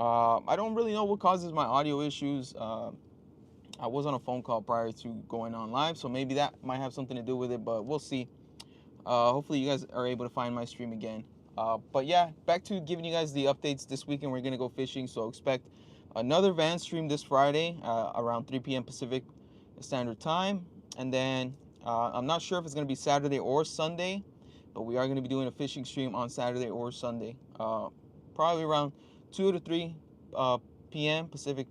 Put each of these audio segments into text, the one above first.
I don't really know what causes my audio issues. I was on a phone call prior to going on live, so maybe that might have something to do with it, but we'll see. Hopefully, you guys are able to find my stream again. But yeah, back to giving you guys the updates this weekend. We're gonna go fishing, so expect another van stream this Friday around 3 p.m. Pacific Standard Time, and then I'm not sure if it's gonna be Saturday or Sunday, but we are gonna be doing a fishing stream on Saturday or Sunday, probably around 2 to 3 p.m. Pacific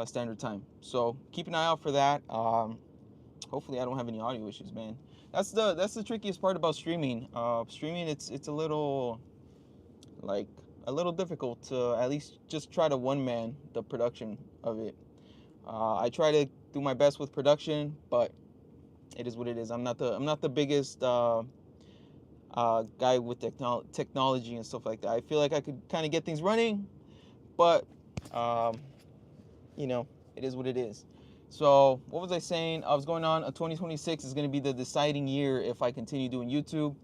Standard Time. So keep an eye out for that. Hopefully, I don't have any audio issues, man. That's the trickiest part about streaming. Streaming, it's a little like a little difficult to at least just try to one man the production of it. I try to do my best with production, but it is what it is. I'm not the biggest guy with technology and stuff like that. I feel like I could kind of get things running, but um, you know, it is what it is. So what was I saying? I was going on. 2026 is going to be the deciding year if I continue doing YouTube.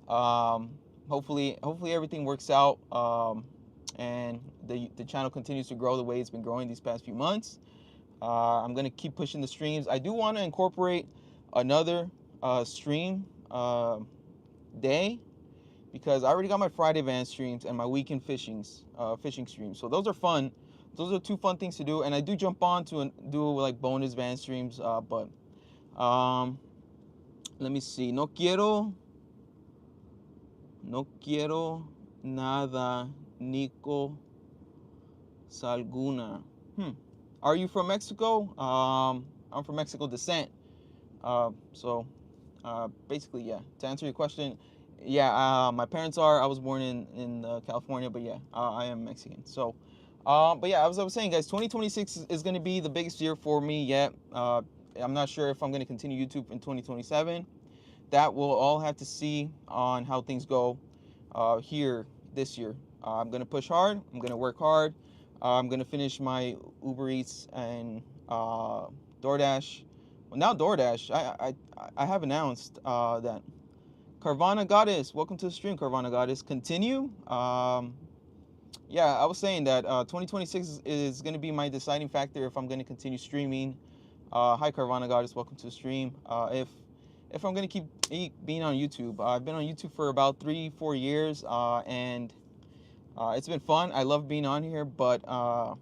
Um, hopefully everything works out, and the channel continues to grow the way it's been growing these past few months. I'm gonna keep pushing the streams. I do want to incorporate another stream day because I already got my Friday van streams and my weekend fishing streams. So those are fun. Those are two fun things to do, and I do jump on to do like bonus van streams. But um, let me see. No quiero nada, Nico Salguna. Hmm. Are you from Mexico? I'm from Mexico descent. So basically, yeah. To answer your question, yeah. My parents are. I was born in California, but yeah, I am Mexican. So, but yeah, as I was saying, guys, 2026 is going to be the biggest year for me yet. I'm not sure if I'm going to continue YouTube in 2027. That we'll all have to see on how things go here this year. I'm going to push hard. I'm going to work hard. I'm going to finish my Uber Eats and DoorDash. Well, now DoorDash. I have announced that Carvana Goddess. Welcome to the stream, Carvana Goddess. Continue. Yeah, I was saying that 2026 is going to be my deciding factor if I'm going to continue streaming. Hi, Carvana Goddess. Welcome to the stream. If I'm going to keep being on YouTube, I've been on YouTube for about 3-4 years, and it's been fun. I love being on here, but I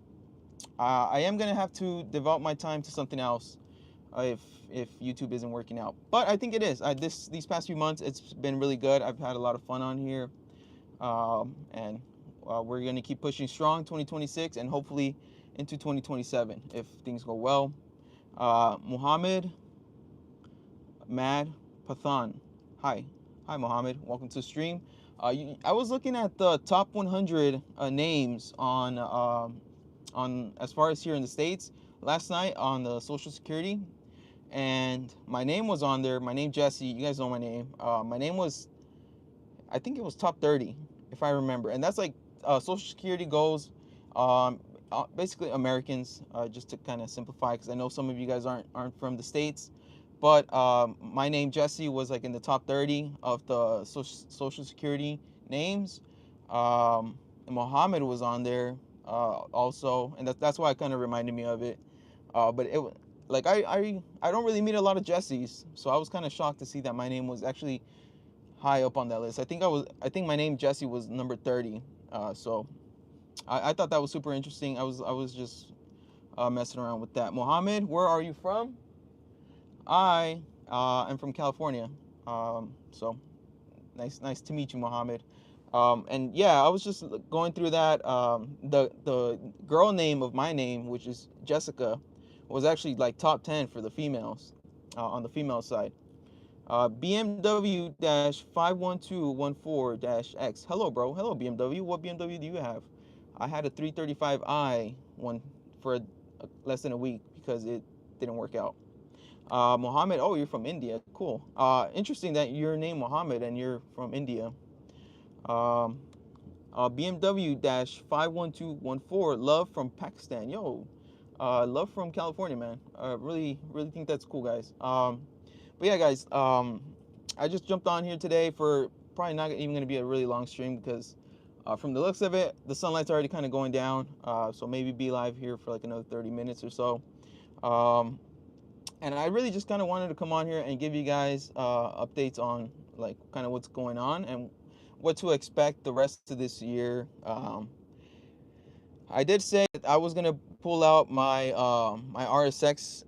am going to have to devote my time to something else if YouTube isn't working out. But I think it is. These past few months, it's been really good. I've had a lot of fun on here, and we're gonna keep pushing strong 2026 and hopefully into 2027 if things go well. Muhammad Mad Pathan, hi Muhammad, welcome to the stream. I was looking at the top 100 names on as far as here in the States last night on the Social Security, and my name was on there. My name Jesse. You guys know my name. My name was, I think it was top 30 if I remember, and that's like Social Security goes. Basically Americans, just to kind of simplify, because I know some of you guys aren't from the States, but my name Jesse was like in the top 30 of the Social Security names. And Mohammed was on there also, and that's why it kind of reminded me of it. But it like I don't really meet a lot of Jessies, so I was kind of shocked to see that my name was actually high up on that list. I think my name Jesse was number 30. So I thought that was super interesting. I was just messing around with that. Mohammed, where are you from? I am from California. So nice to meet you, Mohammed. And yeah, I was just going through that. The girl name of my name, which is Jessica, was actually like top 10 for the females on the female side. BMW-51214-X. Hello, bro. Hello, BMW. What BMW do you have? I had a 335i one for less than a week because it didn't work out. Mohammed, oh, you're from India. Cool. Interesting that you're named Mohammed and you're from India. Um, BMW-51214, love from Pakistan. Yo, love from California, man. Really think that's cool, guys. But yeah, guys, I just jumped on here today for probably not even going to be a really long stream because From the looks of it, the sunlight's already kind of going down, so maybe be live here for like another 30 minutes or so. Um, and I really just kind of wanted to come on here and give you guys updates on like kind of what's going on and what to expect the rest of this year. I did say that I was gonna pull out my my RSX,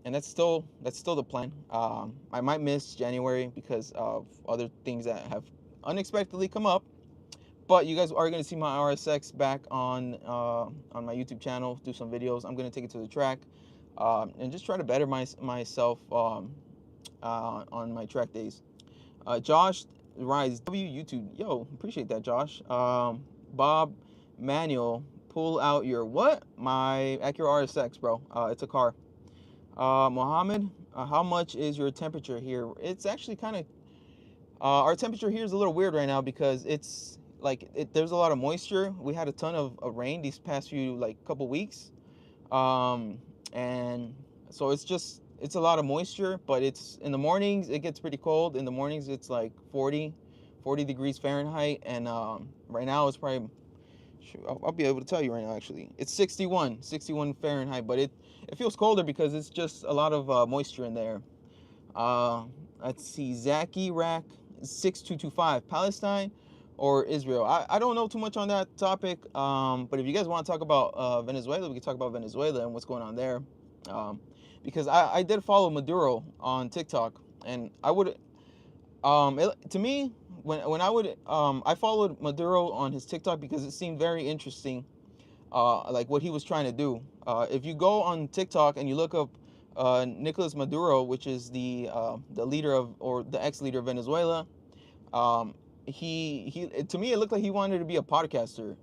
and that's still the plan. I might miss January because of other things that have unexpectedly come up. But you guys are gonna see my RSX back on my YouTube channel. Do some videos. I'm gonna take it to the track, and just try to better myself on my track days. Josh Rise W YouTube. Yo, appreciate that, Josh. Bob Manuel, pull out your what? My Acura RSX, bro. It's a car. Mohammed, how much is your temperature here? It's actually kind of our temperature here is a little weird right now because it's like there's a lot of moisture. We had a ton of rain these past few like couple weeks, and so it's a lot of moisture. But it's in the mornings it gets pretty cold. In the mornings it's like 40 degrees Fahrenheit, and right now it's probably I'll be able to tell you right now actually it's 61 Fahrenheit, but it feels colder because it's just a lot of moisture in there. Uh, let's see, Zaki Rack 6225, Palestine or Israel? I don't know too much on that topic, but if you guys want to talk about Venezuela, we can talk about Venezuela and what's going on there. Because I did follow Maduro on TikTok, and I would, to me, when I would, I followed Maduro on his TikTok because it seemed very interesting, like what he was trying to do. If you go on TikTok and you look up Nicolas Maduro, which is the leader of or the ex-leader of Venezuela, he to me it looked like he wanted to be a podcaster.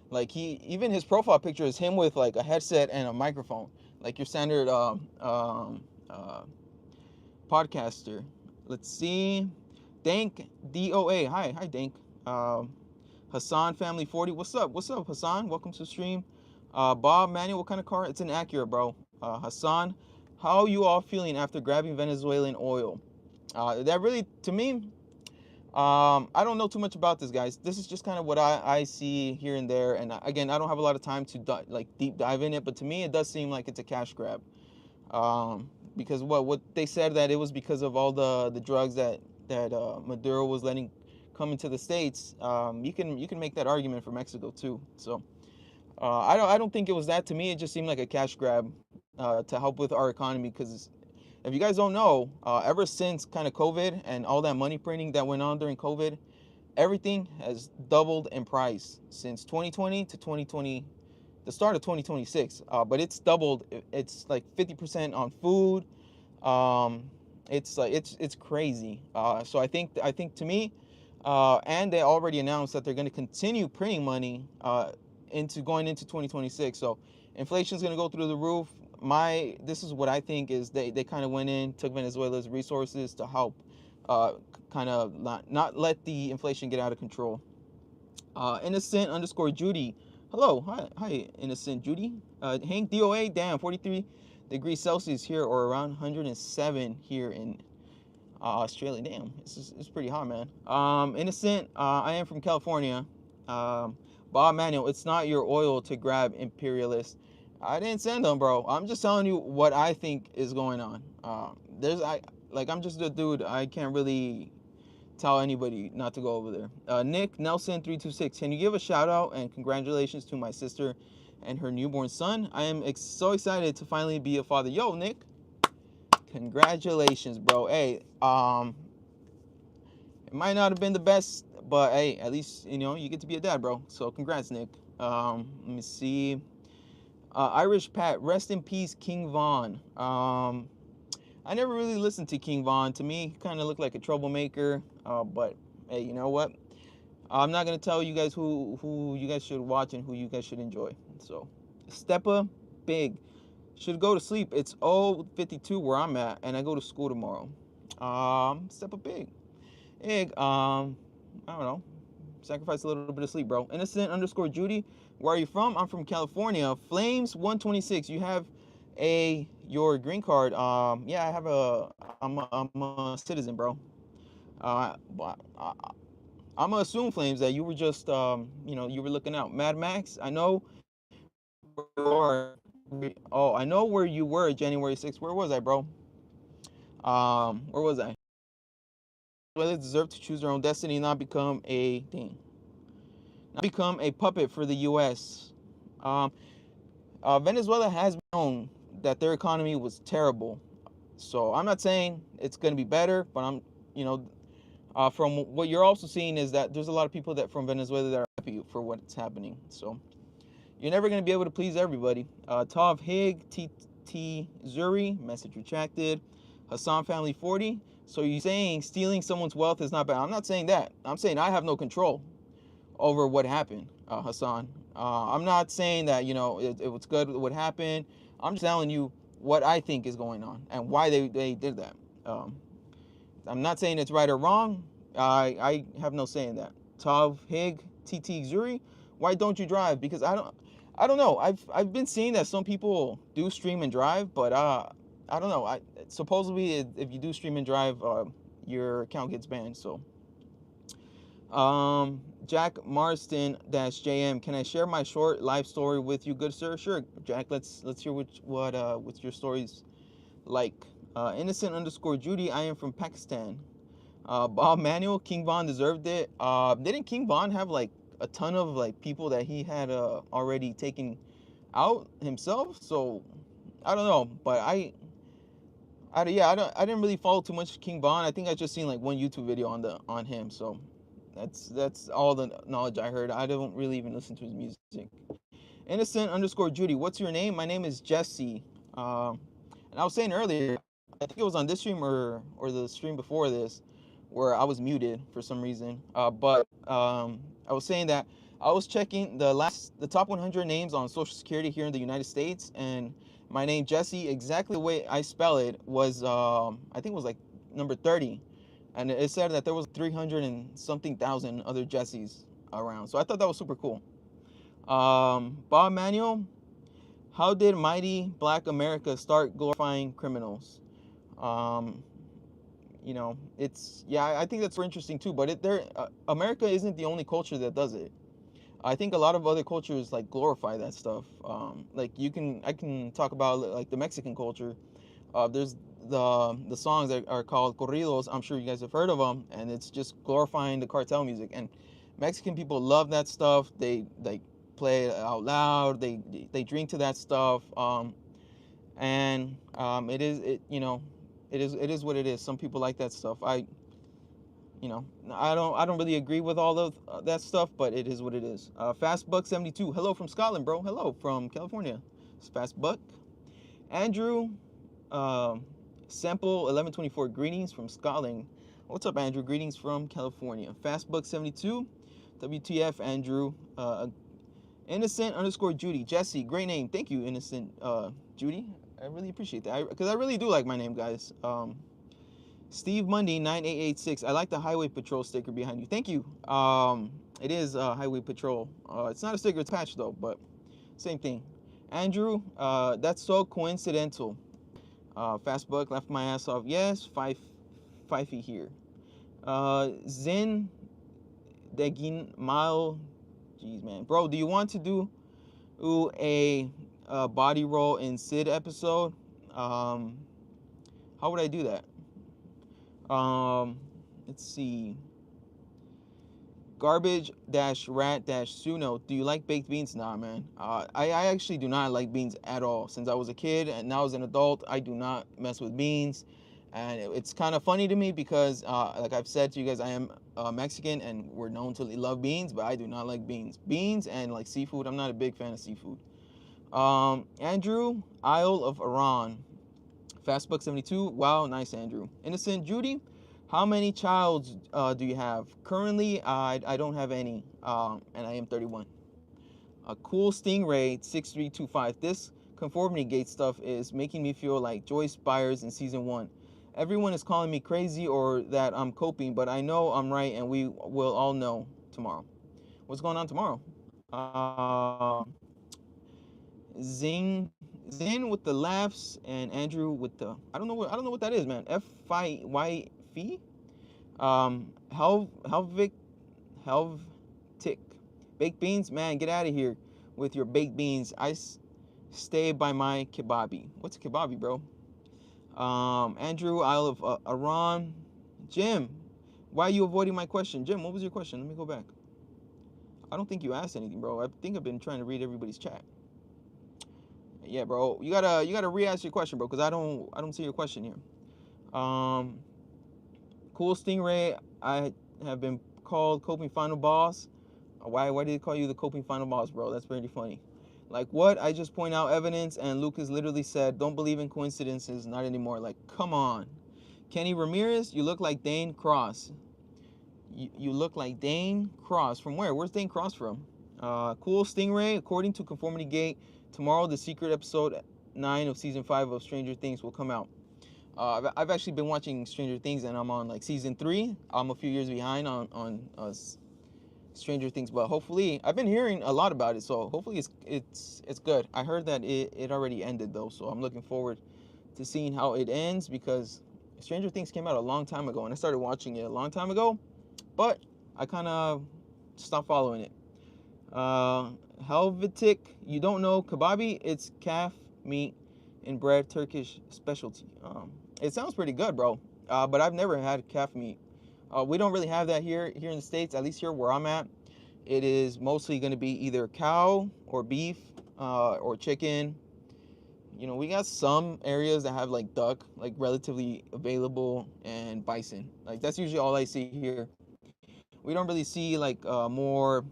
Like he even his profile picture is him with like a headset and a microphone, like your standard uh, podcaster. Let's see, Dank DOA. Hi Dank. Hassan Family 40. What's up, Hassan? Welcome to the stream. Bob Manuel, what kind of car? It's an Acura, bro. Hassan, how you all feeling after grabbing Venezuelan oil? That really, to me, I don't know too much about this, guys. This is just kind of what I see here and there. And again, I don't have a lot of time to like deep dive in it, but to me, it does seem like it's a cash grab. Because what they said that it was because of all the drugs that Maduro was letting come into the states. You can make that argument for Mexico too. So I don't think it was that. To me, it just seemed like a cash grab to help with our economy. Because if you guys don't know, ever since kind of COVID and all that money printing that went on during COVID, everything has doubled in price since 2020 to 2020, the start of 2026. But it's doubled. It's like 50% on food. It's like it's crazy. So I think to me, and they already announced that they're going to continue printing money into going into 2026. So inflation is going to go through the roof. This is what I think is they kind of went in, took Venezuela's resources to help kind of not let the inflation get out of control. Innocent underscore Judy. Hello, hi, Innocent Judy. Hank DOA, damn, 43 degrees Celsius here, or around 107 here in Australia. Damn, it's pretty hot, man. Innocent, I am from California. Bob Manuel, it's not your oil to grab, imperialist. I didn't send them, bro. I'm just telling you what I think is going on. I'm just a dude. I can't really tell anybody not to go over there. Nick Nelson 326. Can you give a shout out and congratulations to my sister and her newborn son? I am so excited to finally be a father. Yo, Nick, congratulations, bro. Hey, it might not have been the best, but hey, at least you get to be a dad, bro. So congrats, Nick. Let me see. Irish Pat, rest in peace, King Von. I never really listened to King Von. To me, he kind of looked like a troublemaker. But hey, you know what? I'm not gonna tell you guys who you guys should watch and who you guys should enjoy. So, Stepa Big should go to sleep. It's 0:52 where I'm at, and I go to school tomorrow. Stepa Big. Egg. I don't know. Sacrifice a little bit of sleep, bro. Innocent underscore Judy. Where are you from? I'm from California. Flames 126. You have your green card. Yeah, I'm a citizen, bro. But I'm gonna assume, Flames, that you were just you were looking out. Mad Max, I know where you are. Oh, I know where you were January 6th. Where was I, bro? Where was I? Whether deserve to choose their own destiny, not become a thing, not become a puppet for the U.S. Um, Venezuela has known that their economy was terrible, so I'm not saying it's going to be better, but you know, from what you're also seeing is that there's a lot of people that from Venezuela that are happy for what's happening. So you're never going to be able to please everybody. Tav Hig, T Zuri, message retracted. Hassan Family 40. So you're saying stealing someone's wealth is not bad? I'm not saying that. I'm saying I have no control over what happened, Hassan. I'm not saying that it was good what happened. I'm just telling you what I think is going on and why they did that. I'm not saying it's right or wrong. I have no say in that. Tav Hig, TT Zuri, why don't you drive? Because I don't know. I've been seeing that some people do stream and drive, but I don't know. Supposedly if you do stream and drive, your account gets banned. So Jack Marston -JM, can I share my short life story with you, good sir? Sure, Jack. Let's hear what's your stories like. Innocent underscore Judy, I am from Pakistan. Bob Manuel, King Von deserved it. Didn't King Von have like a ton of like people that he had already taken out himself? So I don't know, but I didn't really follow too much King Von. I think I just seen like one YouTube video on him. So that's all the knowledge I heard. I don't really even listen to his music. Innocent underscore Judy, what's your name? My name is Jesse. And I was saying earlier, I think it was on this stream or the stream before this, where I was muted for some reason. But I was saying that I was checking the top 100 names on Social Security here in the United States, and my name Jesse, exactly the way I spell it, was I think it was like number 30, and it said that there was 300 and something thousand other Jessies around. So I thought that was super cool. Bob Manuel, how did mighty Black America start glorifying criminals? I think that's very interesting too. But America isn't the only culture that does it. I think a lot of other cultures like glorify that stuff. Like I can talk about like the Mexican culture. There's the songs that are called corridos. I'm sure you guys have heard of them, and it's just glorifying the cartel music. And Mexican people love that stuff. They like play it out loud. They drink to that stuff. And it is what it is. Some people like that stuff. I don't really agree with all of that stuff, but it is what it is. Fastbuck 72. Hello from Scotland, bro. Hello from California. It's Fastbuck. Andrew, Sample 1124. Greetings from Scotland. What's up, Andrew? Greetings from California. Fastbuck 72. WTF, Andrew. Innocent underscore Judy. Jesse, great name. Thank you, Innocent Judy. I really appreciate that because I really do like my name, guys. Steve Mundy 9886. I like the Highway Patrol sticker behind you. Thank you. It is Highway Patrol. It's not a sticker, it's a patch though, but same thing. Andrew, that's so coincidental. Fastbuck left my ass off. Yes, Fifey here. Zen Degin Mile. Jeez, man, bro, do you want to do a body roll in Sid episode? How would I do that? Let's see. Garbage-rat-suno. Do you like baked beans? Nah, man. I actually do not like beans at all. Since I was a kid and now as an adult, I do not mess with beans. And it's kind of funny to me because, like I've said to you guys, I am Mexican and we're known to love beans, but I do not like beans. Beans and like seafood, I'm not a big fan of seafood. Andrew, Isle of Iran. Fastbuck 72. Wow, nice, Andrew. Innocent Judy, how many childs do you have? Currently, I don't have any, and I am 31. A cool Stingray 6325. This conformity gate stuff is making me feel like Joyce Byers in season 1. Everyone is calling me crazy or that I'm coping, but I know I'm right, and we will all know tomorrow. What's going on tomorrow? Zing with the laughs and Andrew with the I don't know what that is, man. F-I-Y-F. Helvic Helvtic. Baked beans? Man, get out of here with your baked beans. Stay by my kebabi. What's a kebabi, bro? Andrew, Isle of Iran. Jim, why are you avoiding my question? Jim, what was your question? Let me go back. I don't think you asked anything, bro. I think I've been trying to read everybody's chat. Yeah, bro. You gotta re-ask your question, bro, because I don't see your question here. Cool Stingray, I have been called coping final boss. Why did they call you the coping final boss, bro? That's pretty funny. Like what? I just point out evidence, and Lucas literally said, "Don't believe in coincidences, not anymore." Like, come on. Kenny Ramirez, you look like Dane Cross. You look like Dane Cross. From where? Where's Dane Cross from? Cool Stingray, according to Conformity Gate, tomorrow the secret episode 9 of season 5 of Stranger Things will come out. I've actually been watching Stranger Things, and I'm on like season 3. I'm a few years behind on Stranger Things, but hopefully I've been hearing a lot about it, so hopefully it's good. I heard that it already ended though, so I'm looking forward to seeing how it ends, because Stranger Things came out a long time ago, and I started watching it a long time ago, but I kind of stopped following it. Helvetic, you don't know kebabi? It's calf meat and bread, Turkish specialty. It sounds pretty good, bro. But I've never had calf meat. We don't really have that here in the States, at least here where I'm at. It is mostly going to be either cow or beef or chicken. You know, we got some areas that have like duck, like relatively available, and bison. Like that's usually all I see here. We don't really see like more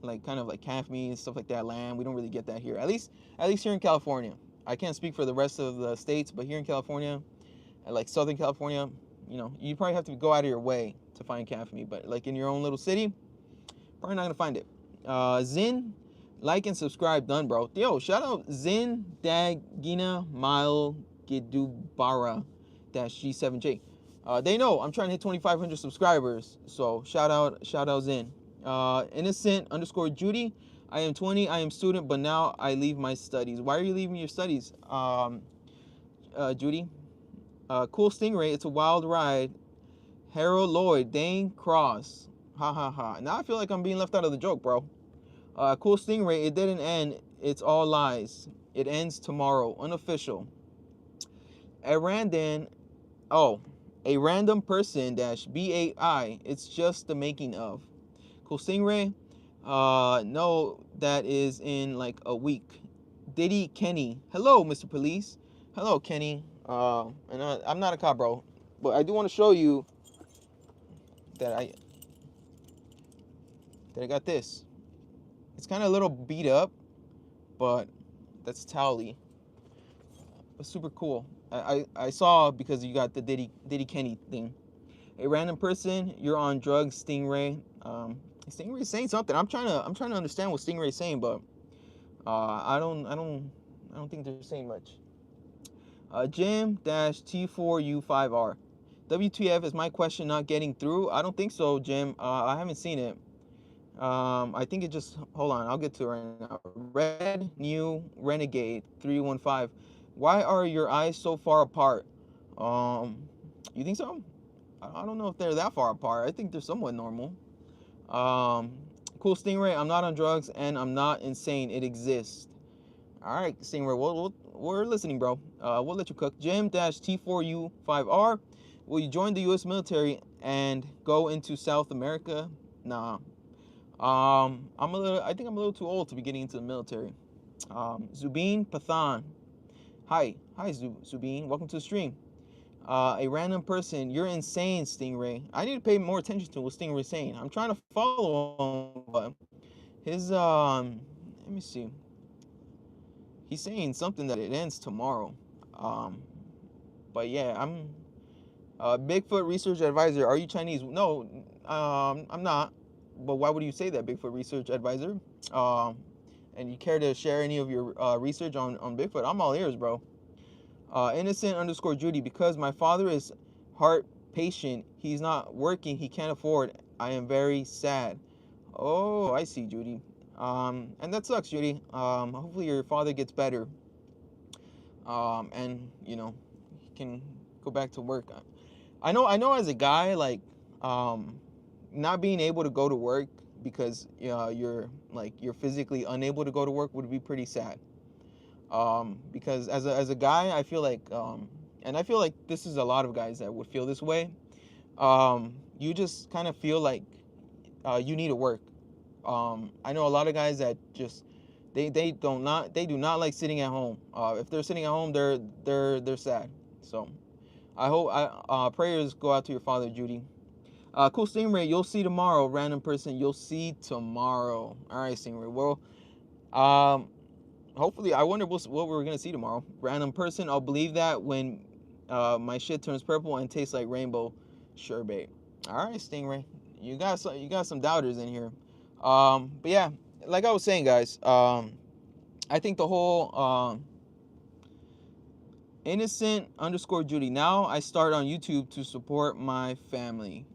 like kind of like calf meat and stuff like that, lamb. We don't really get that here. At least here in California. I can't speak for the rest of the states, but here in California, like Southern California, you know, you probably have to go out of your way to find calf meat. But like in your own little city, probably not gonna find it. Zin, like and subscribe, done, bro. Yo, shout out Zin Dagina Mile Gidubara G7J. They know I'm trying to hit 2,500 subscribers, so shout out Zin. Innocent underscore Judy. I am 20. I am student, but now I leave my studies. Why are you leaving your studies, Judy? Cool Stingray. It's a wild ride. Harold Lloyd, Dane Cross. Ha ha ha. Now I feel like I'm being left out of the joke, bro. Cool Stingray. It didn't end. It's all lies. It ends tomorrow. Unofficial. A random person dash BAI. It's just the making of. Cool Stingray. No, that is in like a week. Diddy Kenny. Hello, Mr. Police. Hello, Kenny. And I'm not a cop, bro, but I do want to show you that I got this. It's kind of a little beat up, but that's Towley. It's super cool. I saw because you got the Diddy Kenny thing. A random person, you're on drugs, Stingray. Stingray's saying something. I'm trying to understand what Stingray's saying, but I don't think they're saying much. Jim-T4U5R. WTF is my question not getting through? I don't think so, Jim. I haven't seen it. I think it just, hold on, I'll get to it right now. Red New Renegade 315. Why are your eyes so far apart? You think so? I don't know if they're that far apart. I think they're somewhat normal. Cool Stingray, I'm not on drugs and I'm not insane. It exists. All right, Stingray, we're listening, bro. We'll let you cook. Jim-T4U5R. Will you join the U.S. military and go into South America? Nah. I think I'm a little too old to be getting into the military. Zubin Pathan. Hi, Zubin. Welcome to the stream. A random person. You're insane, Stingray. I need to pay more attention to what Stingray's saying. I'm trying to follow him, but his let me see. He's saying something that it ends tomorrow. But yeah, I'm Bigfoot research advisor. Are you Chinese? No, I'm not. But why would you say that, Bigfoot research advisor? And you care to share any of your research on Bigfoot? I'm all ears, bro. Innocent underscore Judy. Because my father is heart patient. He's not working. He can't afford. I am very sad. Oh, I see, Judy. And that sucks, Judy. Hopefully your father gets better. And you know, he can go back to work. I know as a guy, like, not being able to go to work because you're physically unable to go to work would be pretty sad. Because as a guy, I feel like and I feel like this is a lot of guys that would feel this way. You just kind of feel like you need to work. I know a lot of guys that just they do not like sitting at home. If they're sitting at home, they're sad. So I hope prayers go out to your father, Judy. Cool, Stingray. You'll see tomorrow. Random person. You'll see tomorrow. All right, Stingray. Well, um, hopefully, I wonder what we're gonna see tomorrow. Random person. I'll believe that when my shit turns purple and tastes like rainbow sherbet. All right, Stingray. You got some doubters in here. But yeah, like I was saying, guys. I think the whole innocent underscore Judy. Now I start on YouTube to support my family.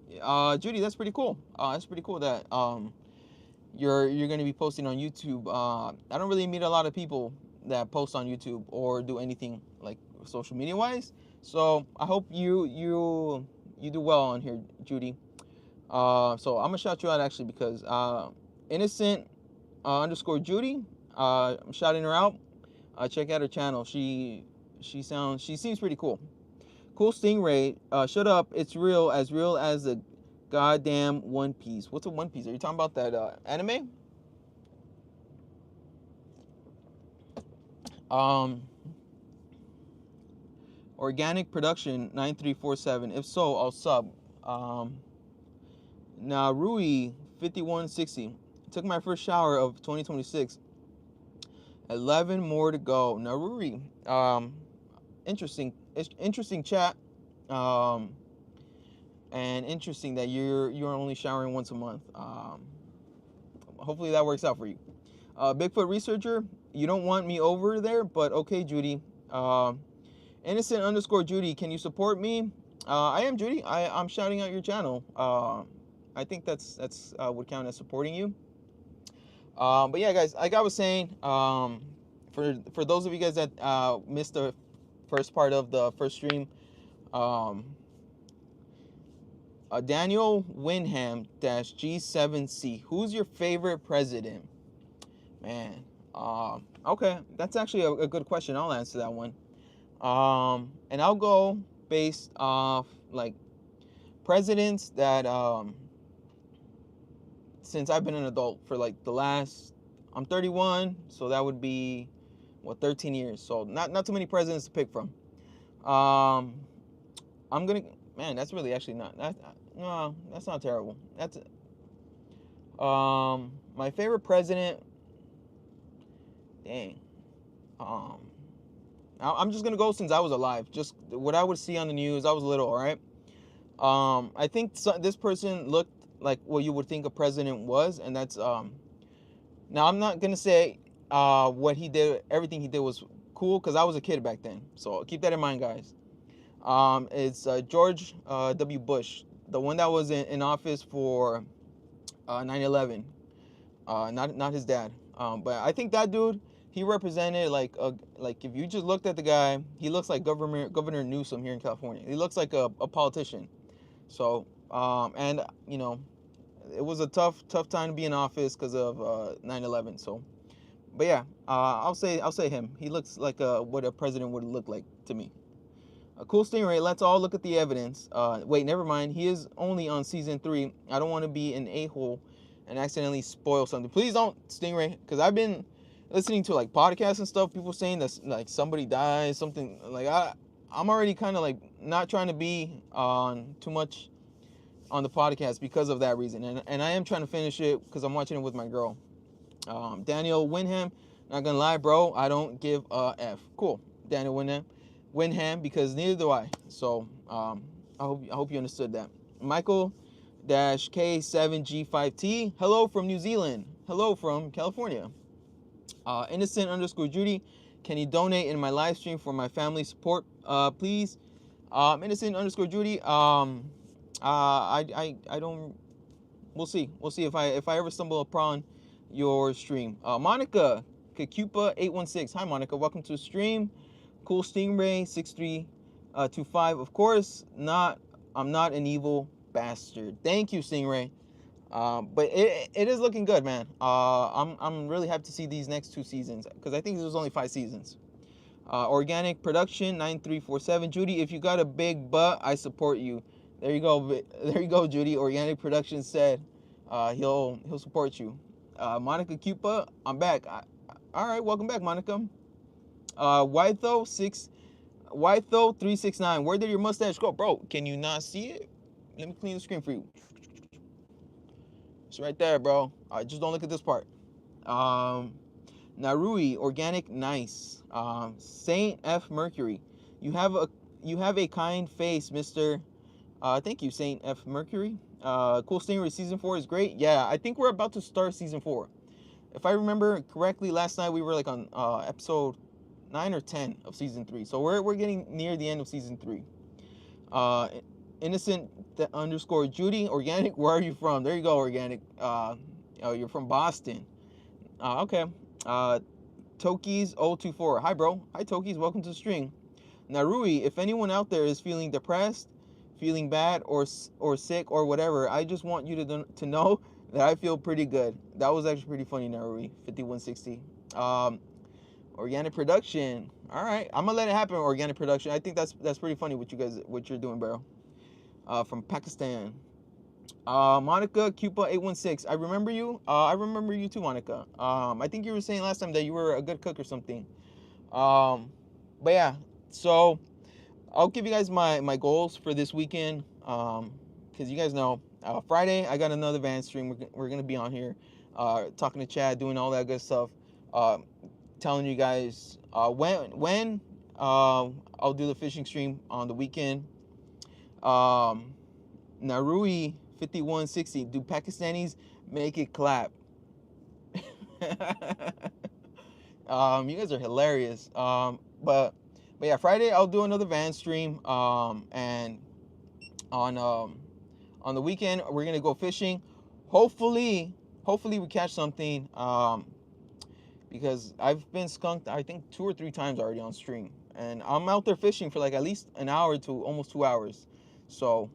Judy, that's pretty cool. That's pretty cool that you're gonna be posting on YouTube. I don't really meet a lot of people that post on YouTube or do anything like social media wise. So I hope you do well on here, Judy. So I'm gonna shout you out actually because innocent underscore Judy. I'm shouting her out. Check out her channel. She seems pretty cool. Cool, Stingray. Shut up. It's real as the goddamn One Piece. What's a One Piece? Are you talking about that anime? Organic production 9347. If so, I'll sub. Narui 5160. Took my first shower of 2026. 11 more to go. Naruri. Interesting chat. And interesting that you're only showering once a month. Hopefully that works out for you. Bigfoot researcher, you don't want me over there, but okay, Judy. Innocent underscore Judy, can you support me? I am Judy. I'm shouting out your channel. I think that's would count as supporting you. But yeah, guys, like I was saying, for those of you guys that missed the first part of the first stream, Daniel Winham -G7C. Who's your favorite president? Man, okay, that's actually a good question. I'll answer that one. And I'll go based off like presidents that since I've been an adult for like I'm 31, so that would be what 13 years. So not too many presidents to pick from. I'm gonna that's really actually no, that's not terrible. That's my favorite president. Dang. I'm just gonna go since I was alive. Just what I would see on the news. I was little, all right. I think this person looked like what you would think a president was, and that's Now I'm not gonna say what he did. Everything he did was cool because I was a kid back then. So keep that in mind, guys. It's George W. Bush, the one that was in office for 9/11. Not his dad. But I think that dude, he represented like if you just looked at the guy, he looks like Governor Newsom here in California. He looks like a politician. So and you know, it was a tough time to be in office because of 9/11. So, but yeah, I'll say him. He looks like what a president would look like to me. A cool, Stingray. Let's all look at the evidence. Wait, never mind. He is only on season 3. I don't want to be an a-hole and accidentally spoil something. Please don't, Stingray, because I've been listening to like podcasts and stuff. People saying that like somebody dies, something like I'm already kind of like not trying to be on too much on the podcast because of that reason, and I am trying to finish it because I'm watching it with my girl. Daniel Winham. Not gonna lie, bro. I don't give a f. Cool, Daniel Winham, because neither do I. So I hope you understood that. Michael K7G5T. Hello from New Zealand. Hello from California. Innocent underscore Judy. Can you donate in my live stream for my family support, please? Innocent underscore Judy. I don't. We'll see if I ever stumble upon your stream. Monica Kakupa 816. Hi Monica, welcome to the stream. Cool, Stingray 6325. Of course, I'm not an evil bastard. Thank you, Stingray. But it is looking good, man. I'm really happy to see these next 2 seasons because I think there's only 5 seasons. Organic production 9347. Judy, if you got a big butt, I support you. There you go. There you go, Judy. Organic production said he'll support you. Monica Cupa, I'm back. All right, welcome back, Monica. Wytho 369. Where did your mustache go, bro? Can you not see it? Let me clean the screen for you. It's right there, bro. Just don't look at this part. Narui, organic, nice. Saint F Mercury, you have a kind face, Mister. Thank you, Saint F Mercury. Cool Stingray season 4 is great. Yeah, I think we're about to start season 4. If I remember correctly, last night we were like on episode 9 or 10 of season 3. So we're getting near the end of season 3. Innocent underscore Judy, organic. Where are you from? There you go, organic. Oh, you're from Boston. Okay. Tokis 024. Hi, bro. Hi, Tokis. Welcome to the stream. Narui, if anyone out there is feeling depressed, feeling bad, or sick, or whatever, I just want you to know that I feel pretty good. That was actually pretty funny, Narui. 5160. Organic production. All right, I'm gonna let it happen. Organic production. I think that's pretty funny what you're doing, bro. From Pakistan. Monica Cupa 816. I remember you. I remember you too, Monica. I think you were saying last time that you were a good cook or something. But yeah, so I'll give you guys my goals for this weekend. Because you guys know, Friday I got another van stream. We're gonna be on here, talking to Chad, doing all that good stuff. Telling you guys when I'll do the fishing stream on the weekend. Narui 5160. Do Pakistanis make it clap? You guys are hilarious. But yeah, Friday I'll do another van stream. And on the weekend we're gonna go fishing. Hopefully we catch something. Because I've been skunked I think 2 or 3 times already on stream, and I'm out there fishing for like at least an hour to almost 2 hours. So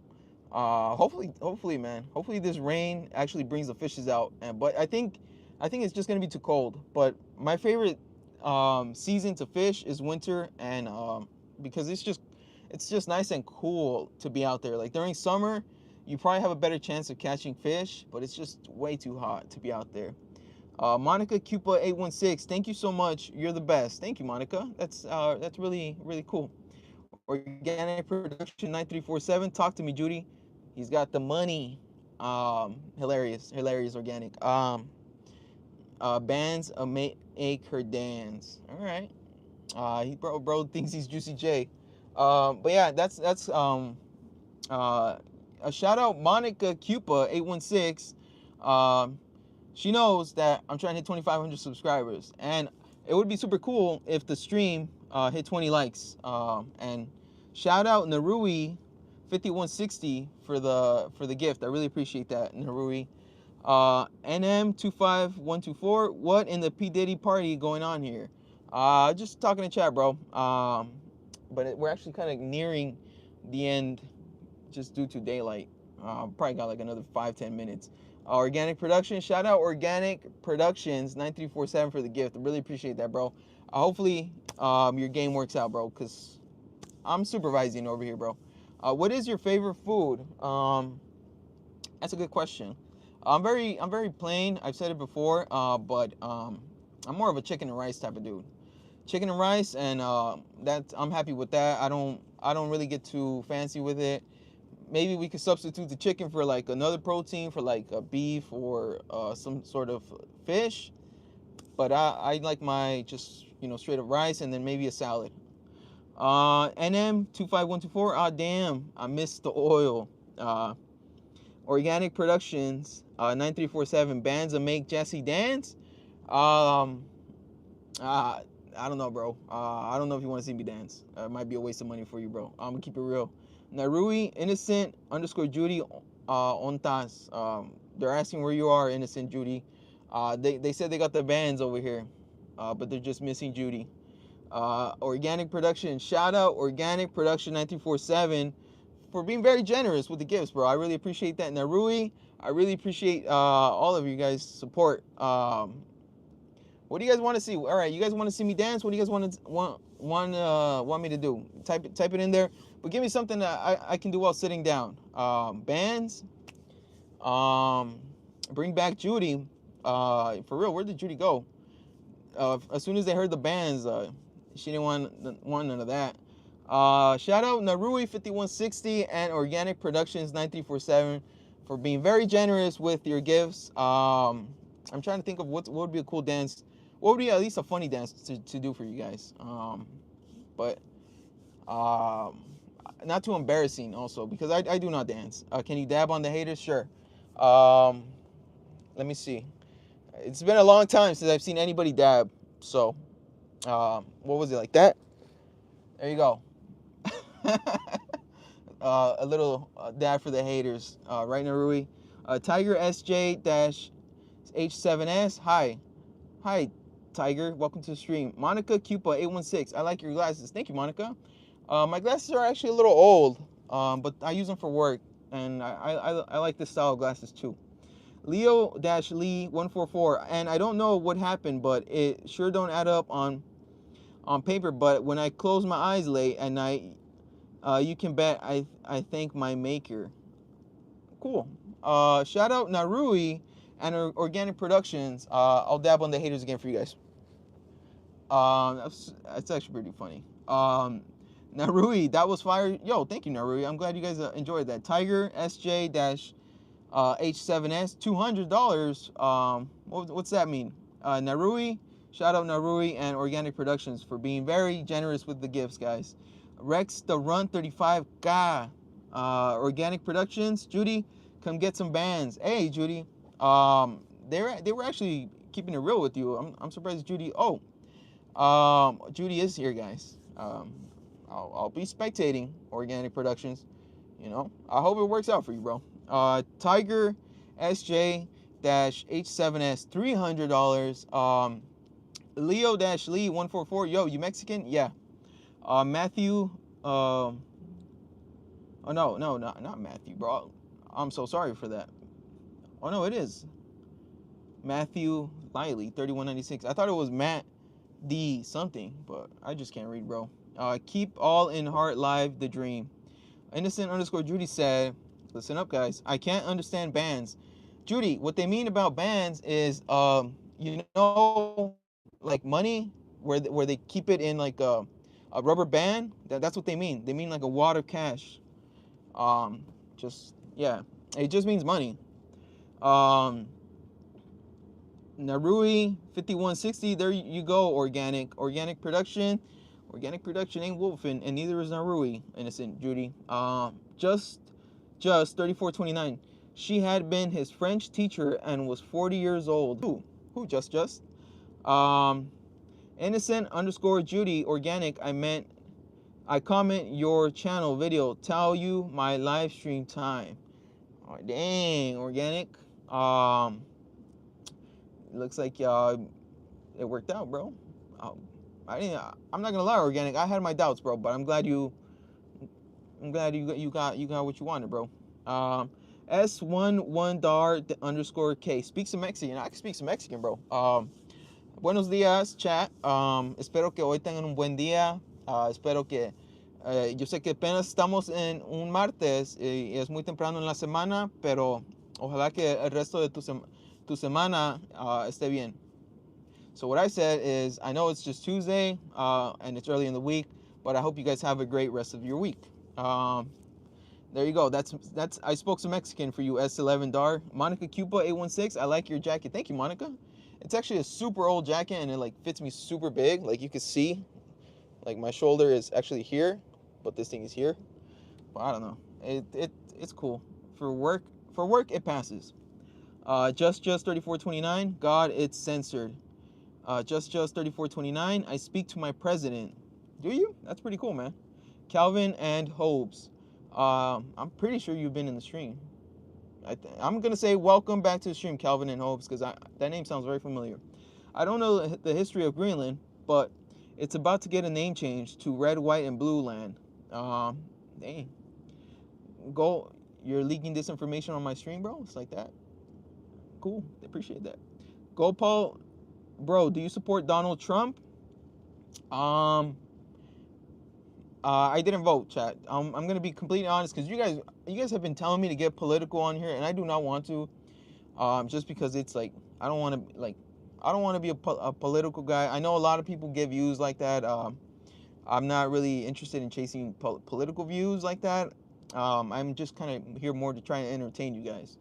hopefully, man. Hopefully this rain actually brings the fishes out. But I think it's just gonna be too cold. But my favorite season to fish is winter, and because it's just nice and cool to be out there. Like during summer, you probably have a better chance of catching fish, but it's just way too hot to be out there. Monica Cupa 816. Thank you so much. You're the best. Thank you, Monica. That's really really cool. Organic production 9347. Talk to me, Judy. He's got the money. Hilarious organic. Bands make her dance. All right. He bro thinks he's Juicy J. But yeah, that's a shout out Monica Cupa 816. She knows that I'm trying to hit 2,500 subscribers, and it would be super cool if the stream hit 20 likes. And shout out Narui 5160 for the gift. I really appreciate that, Narui. NM25124. What in the P Diddy party going on here? Just talking to chat, bro. But we're actually kind of nearing the end, just due to daylight. Probably got like another 5-10 minutes. Organic production. Shout out Organic Productions 9347 for the gift. I really appreciate that, bro. Hopefully your game works out, bro, because I'm supervising over here, bro. What is your favorite food? That's a good question. I'm very plain. I've said it before, but I'm more of a chicken and rice type of dude. Chicken and rice, and I'm happy with that. I don't really get too fancy with it. Maybe we could substitute the chicken for like another protein, for like a beef or some sort of fish. But I like my just straight up rice, and then maybe a salad. NM25124. Ah, damn, I missed the oil. Organic Productions 9347. Bands that make Jesse dance. I don't know, bro. I don't know if you want to see me dance. It might be a waste of money for you, bro. I'm gonna keep it real. Narui Innocent underscore Judy Ontas. They're asking where you are, Innocent Judy. They said they got the bands over here, but they're just missing Judy. Organic Production. Shout out Organic Production 9347 for being very generous with the gifts, bro. I really appreciate that. Narui, I really appreciate all of you guys' support. What do you guys want to see? All right, you guys want to see me dance? What do you guys want me to do? Type it in there. But give me something that I can do while sitting down. Bands. Bring back Judy. For real, where did Judy go? As soon as they heard the bands, she didn't want none of that. Shout out Narui 5160 and Organic Productions 9347 for being very generous with your gifts. I'm trying to think of what would be a cool dance. What would be at least a funny dance to do for you guys? But not too embarrassing also, because I do not dance. Can you dab on the haters? Sure. Let me see. It's been a long time since I've seen anybody dab. So, what was it, like that? There you go. A little dab for the haters. Right, Narui. Tiger SJ-H7S. Hi, Tiger. Welcome to the stream. Monica Cupa 816. I like your glasses. Thank you, Monica. My glasses are actually a little old, but I use them for work, and I like this style of glasses too. Leo-Lee 144, and I don't know what happened, but it sure don't add up on paper. But when I close my eyes late at night, you can bet I thank my maker. Cool. Shout out Narui and Organic Productions. I'll dab on the haters again for you guys. That's actually pretty funny. Narui, that was fire. Yo, thank you, Narui. I'm glad you guys enjoyed that. Tiger SJ-H7S, $200. What's that mean? Narui, shout out Narui and Organic Productions for being very generous with the gifts, guys. Rex the Run 35, Organic Productions, Judy, come get some bands. Hey, Judy. They were actually keeping it real with you. I'm surprised, Judy. Oh, Judy is here, guys. I'll be spectating Organic Productions. You know, I hope it works out for you, bro. Tiger SJ-H7S, $300. Leo-Lee 144. Yo, you Mexican? Yeah. Matthew. Oh no, not Matthew, bro. I'm so sorry for that. Oh no, it is Matthew Liley 3196. I thought it was Matt D something, but I just can't read, bro. Keep all in heart live the dream. Innocent_ Judy said, listen up, guys. I can't understand bands. Judy, what they mean about bands is, you know, like money, where they keep it in like a rubber band. That's what they mean. They mean like a wad of cash. Yeah, it just means money. Narui 5160. There you go. Organic Production. Organic Production ain't wolfing, and neither is Narui. Innocent Judy. Just 3429. She had been his French teacher and was 40 years old. Who just? Innocent_ Judy. Organic. I comment your channel video. Tell you my live stream time. Oh, dang, Organic. Looks like it worked out, bro. I'm not gonna lie, Organic. I had my doubts, bro, but I'm glad you got what you wanted, bro. S11dar_K speak some Mexican. I can speak some Mexican, bro. Buenos días, chat. Espero que hoy tengan un buen día. Espero que yo sé que apenas estamos en un martes y es muy temprano en la semana, pero ojalá que el resto de tu semana esté bien. So what I said is, I know it's just Tuesday and it's early in the week, but I hope you guys have a great rest of your week. There you go. That's I spoke some Mexican for you, S11dar. Monica Cupa 816. I like your jacket. Thank you, Monica. It's actually a super old jacket and it like fits me super big. Like you can see, like my shoulder is actually here, but this thing is here. But I don't know. It's cool. For work it passes. Just 3429. God, it's censored. Just 3429. I speak to my president. Do you? That's pretty cool, man. Calvin and Hobbes. I'm pretty sure you've been in the stream. I'm gonna say welcome back to the stream, Calvin and Hobbes, because that name sounds very familiar. I don't know the history of Greenland, but it's about to get a name change to Red, White, and Blue Land. Dang. you're leaking disinformation on my stream, bro. It's like that. Cool. Appreciate that. Go Paul, bro. Do you support Donald Trump? Um, I didn't vote, chat. I'm gonna be completely honest, because you guys have been telling me to get political on here, and I do not want to. Just because it's like I don't want to be a political guy. I know a lot of people get views like that. I'm not really interested in chasing political views like that. I'm just kind of here more to try and entertain you guys.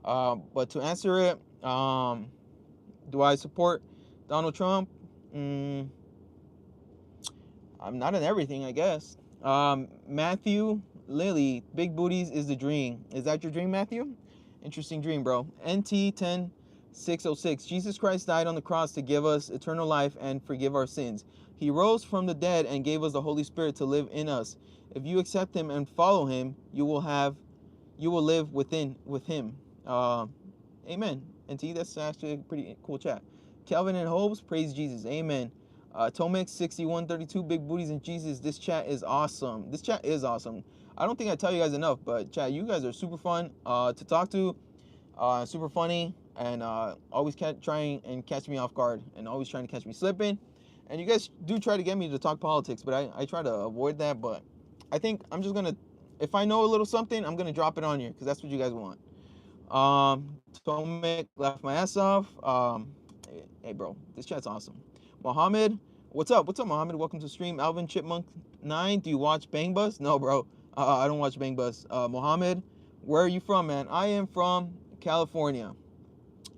But to answer it, do I support Donald Trump? Mm, I'm not in everything, I guess. Matthew Lilly, big booties is the dream. Is that your dream, Matthew? Interesting dream, bro. NT10606. Jesus Christ died on the cross to give us eternal life and forgive our sins. He rose from the dead and gave us the Holy Spirit to live in us. If you accept him and follow him, you will live with him. Amen. NT, that's actually a pretty cool chat. Calvin and Hobbes, praise Jesus. Amen. Tomex 6132, big booties and Jesus. This chat is awesome. This chat is awesome. I don't think I tell you guys enough, but chat, you guys are super fun to talk to, super funny, and always trying and catch me off guard, and always trying to catch me slipping. And you guys do try to get me to talk politics, but I try to avoid that. But I think I'm just gonna, if I know a little something, I'm gonna drop it on you, because that's what you guys want. Tomek, laugh my ass off. Hey bro, this chat's awesome. Mohammed, what's up? What's up, Mohammed? Welcome to stream. Alvin Chipmunk 9, do you watch Bang Bus? No, bro. I don't watch Bang Bus. Mohammed, where are you from, man? I am from California.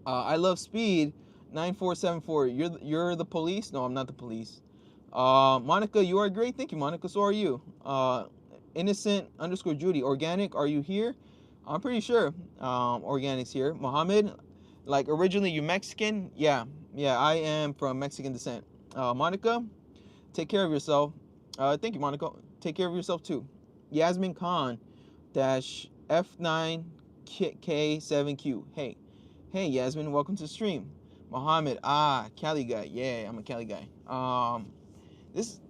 I love speed. 9474. You're the police? No, I'm not the police. Monica, you are great. Thank you, Monica. So are you. Innocent _ Judy. Organic, are you here? I'm pretty sure Organic's here. Mohammed, like originally you Mexican? Yeah, I am from Mexican descent. Monica, take care of yourself. Thank you, Monica. Take care of yourself too. Yasmin Khan dash F9K7Q. Hey, Yasmin, welcome to the stream. Mohammed, Cali guy. Yeah, I'm a Cali guy. This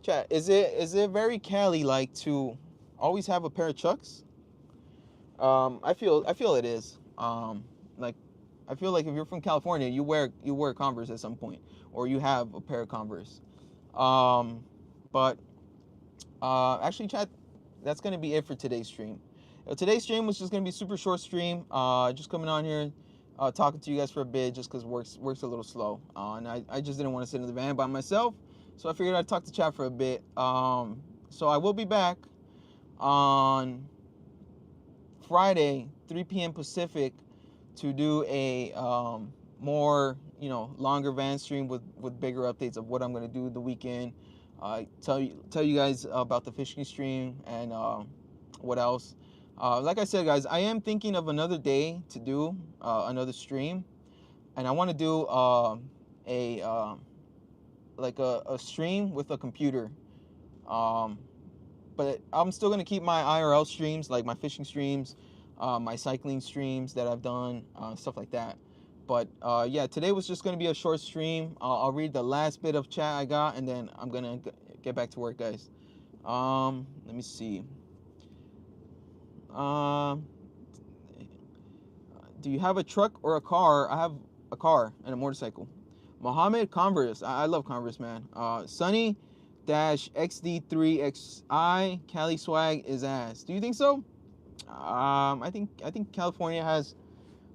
chat, is it very Cali like to always have a pair of Chucks? I feel it is. Like I feel like if you're from California, you wear Converse at some point, or you have a pair of Converse. But actually, chat, that's gonna be it for today's stream. Today's stream was just gonna be super short stream. Just coming on here, talking to you guys for a bit, just because work's a little slow. And I just didn't want to sit in the van by myself, so I figured I'd talk to chat for a bit. So I will be back on Friday, 3 p.m. Pacific, to do a more longer van stream with bigger updates of what I'm gonna do the weekend. Tell you guys about the fishing stream and what else. Like I said, guys, I am thinking of another day to do another stream, and I want to do a stream with a computer. But I'm still gonna keep my IRL streams, like my fishing streams, my cycling streams that I've done, stuff like that. But yeah, today was just gonna be a short stream. I'll read the last bit of chat I got, and then I'm gonna get back to work, guys. Let me see. Do you have a truck or a car? I have a car and a motorcycle. Mohammed, Converse. I love Converse, man. Sunny XD3XI, Cali swag is ass. Do you think so? I think California has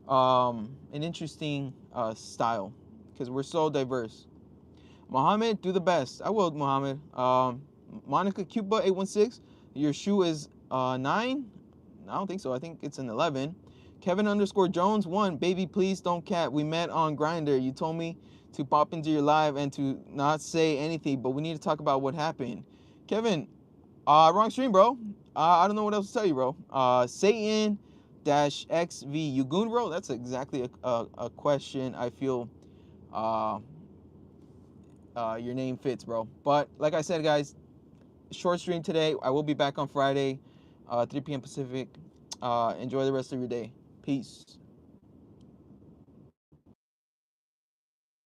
an interesting style, because we're so diverse. Mohammed, do the best. I will, Mohammed. Monica Cuba 816, your shoe is 9? I don't think so. I think it's an 11. Kevin _ Jones 1, baby, please don't cap. We met on Grindr. You told me to pop into your live and to not say anything, but we need to talk about what happened. Kevin, wrong stream, bro. I don't know what else to tell you, bro. Satan -XV, you goon, bro? That's exactly a question I feel your name fits, bro. But like I said, guys, short stream today. I will be back on Friday, 3 p.m. Pacific. Enjoy the rest of your day. Peace.